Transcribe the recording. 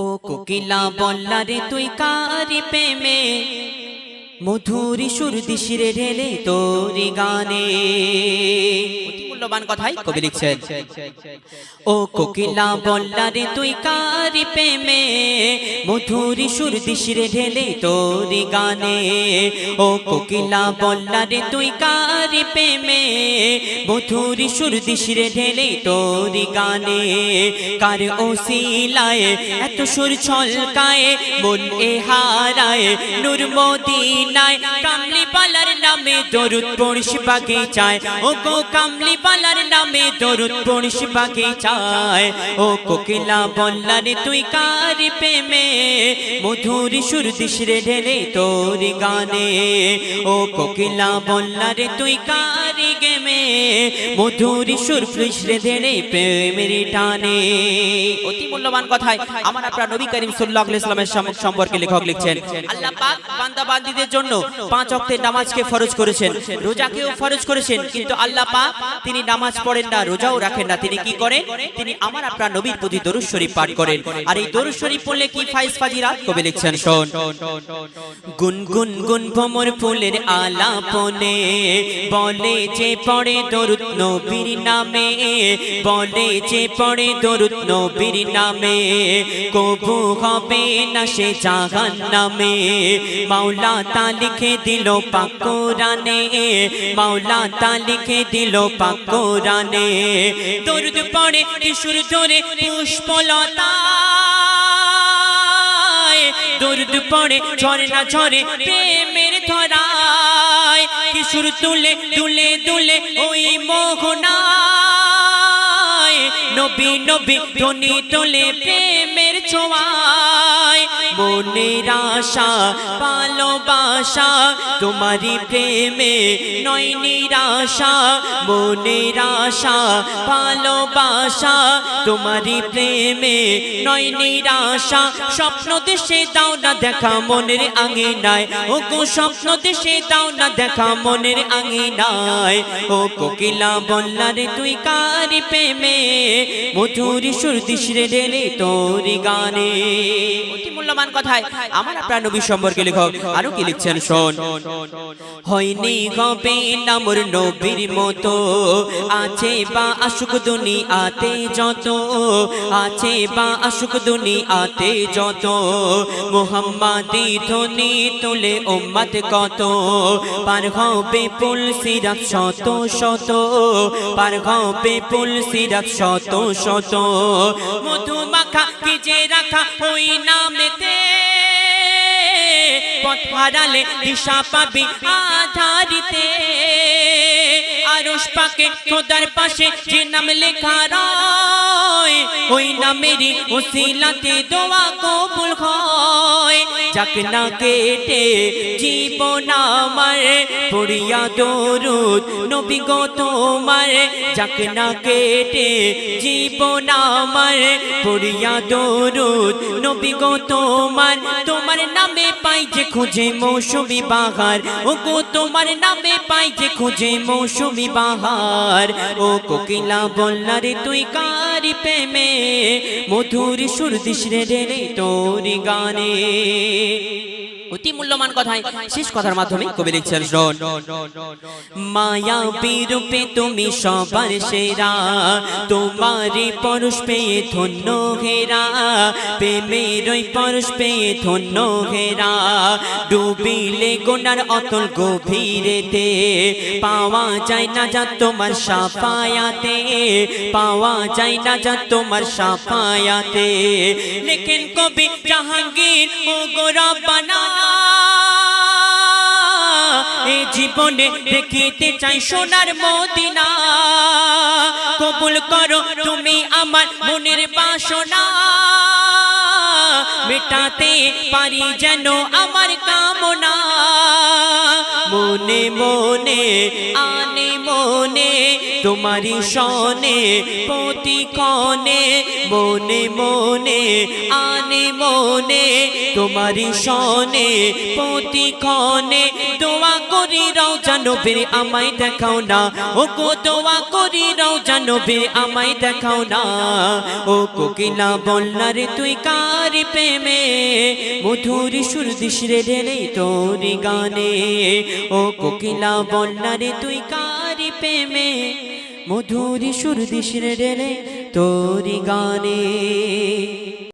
ও কোকিলা বল্লা রে তুই কারি প্রেমে মধুরি সুর দিশিরে ঢেলে তোরি গানে। অতি মূল্যবান কথাই কবি লিখছেন। ও কোকিলা বল্লা রে তুই কারি প্রেমে মধুরি সুর দিশিরে ঢেলে তোরি গানে। ও কোকিলা বল্লা রে তুই কারি প্রেমে মধুরি সুর দিশিরে ঢেলে তোরি গানে। কার ওসিলায় এত সুর ছলকায় মন এ হারায় নূর মদিনায়। কামলি বালার নামে দরুদ পড়িস বাগিচায়, ও গো কামলি বালার নামে দরুদ পড়িস বাগিচায়। ও কোকিলা বল্লা রে তুই কারি প্রেমে মধুরি সুর দিশিরে ঢেলে তোরি গানে। ও কোকিলা বল্লা রে তুই কারি গেমে মধুরি সুর দিশিরে ঢেলে প্রেমের টানে। অতি মূল্যবান কথায় আমার আপনার নবী করিম সাল্লাল্লাহু আলাইহি ওয়াসাল্লামের সম্পর্কে লেখক লিখছেন, আল্লাহ পাক বান্দা বান্দীদের জন্য 5 ওয়াক্তের নামাজকে ফরজ করেছেন, রোজাকেও ফরজ করেছেন, কিন্তু আল্লাহ পাক তিনি নামাজ পড়েন না, রোজাও রাখেন না। তিনি কি করেন? তিনি আমার আপনার নবীর প্রতি দরুদ শরীফ পাঠ করেন। আর এই দরুদ শরীফ পড়লে কি ফায়েজ ফাজিলাত কবি লিখছেন, শোন। গুনগুন গুন ভ্রমর ফুলের আলাপনে বলে যে পড়ে দরুদ নবীর নামে, বলে যে পড়ে দরুদ নবীর নামে কবু হবে না সে জাহান্নামে। মাওলা তা লিখে দিল পাক কোরআনে, মাওলা তা লিখে দিল পাক কোরআনে। দরুদ পড়ে কিশোর ধরে পুষ্পলতা, দরুদ পড়ে ঝরনা ঝরে প্রেমের ধরায়। কিশোর তুলে দুলে দুলে ওই মোহনায়, নবী নবী ধ্বনি তোলে প্রেমের ছোঁয়ায়। মনের আশা ভালোবাসা তোমারি প্রেমে নয় নিরাশা, মনের আশা ভালোবাসা তোমারি প্রেমে নয় নিরাশা। স্বপ্ন দেশে দাও না দেখা মনের আঙিনায়, ও গো স্বপ্ন দেশে দাও না দেখা মনের আঙিনায়। ও কোকিলা বল্লা রে তুই কারি প্রেমে মধুরি সুর দিশিরে ঢেলে তোরি গানে। অতি মূল্যবান কথায় আমার আপনার নবী সম্পর্কে লেখক আরো কি লিখছেন, শোন। হয়নি হবে না মোর নবীর মতো, আছে বা আশুক দুনিয়াতে যত, আছে বা আশুক দুনিয়াতে যত। মুহাম্মাদি ধ্বনি তুলে উম্মত কত, পার হবে পুল সিরাত শত শত, পার হবে পুল সিরাত শত শত। মধু মাখা কি যে রাখা ওই নামেতে, পথ হারালে দিশা পাবি আধারিতে। আরশ পাকে খোদার পাশে যে নাম লেখা রয়, ওই নামেরই ওসিলাতে দোয়া কবুল হয়। যাক না কেটে জীবন আমার পড়িয়া দরুদ নবী গো তোমার, যাক না কেটে জীবন আমার পড়িয়া দরুদ নবী গো তোমার। তোমার নামে পাই যে খুঁজে মৌসুমি বাহার, ও গো তোমার নামে পাই যে খুঁজে মৌসুমি বাহার। ও কোকিলা বল্লা রে তুই কারি প্রেমে মধুরি সুর দিশিরে ঢেলে তোরি গানে। অতি মূল্যবান কথায় শেষ কথার মাধ্যমে কবি লিখছেন, শোন। মায়া বিরূপে তুমি সবার সেরা, তোমারই পরশ পেয়ে ধন্য ঘেরা, প্রেমের ওই পরশ পেয়ে ধন্য ঘেরা। ডুবিলে গোনার অতল গভীরেতে পাওয়া যায় না যা তোমার সাফায়াতে, পাওয়া যায় না যা তোমার সাফায়াতে। লেখেন কবি জাহাঙ্গীর ও গো রব্বানা, এই জীবনে দেখিতে চাই সোনার মদিনা। কবুল করো তুমি আমার মনের বাসনা, মেটাতে পারি যেন আমার কামনা। মনে মনে আনে মনে তোমারি শনে প্রতি ক্ষণে মনে মনে আনে মনে তোমারি শনে প্রতি ক্ষণে দোয়া করি রওজা নবীর আমায় দেখাও না ও গো দোয়া করি রওজা নবীর আমায় দেখাও না ও কোকিলা বললা রে তুই কার প্রেমে মধুর সুর দিস রে ঢেলে তোর গানে ও কোকিলা বললা রে তুই কার প্রেমে মধুর সুর দিস রে ঢেলে তোর গানে।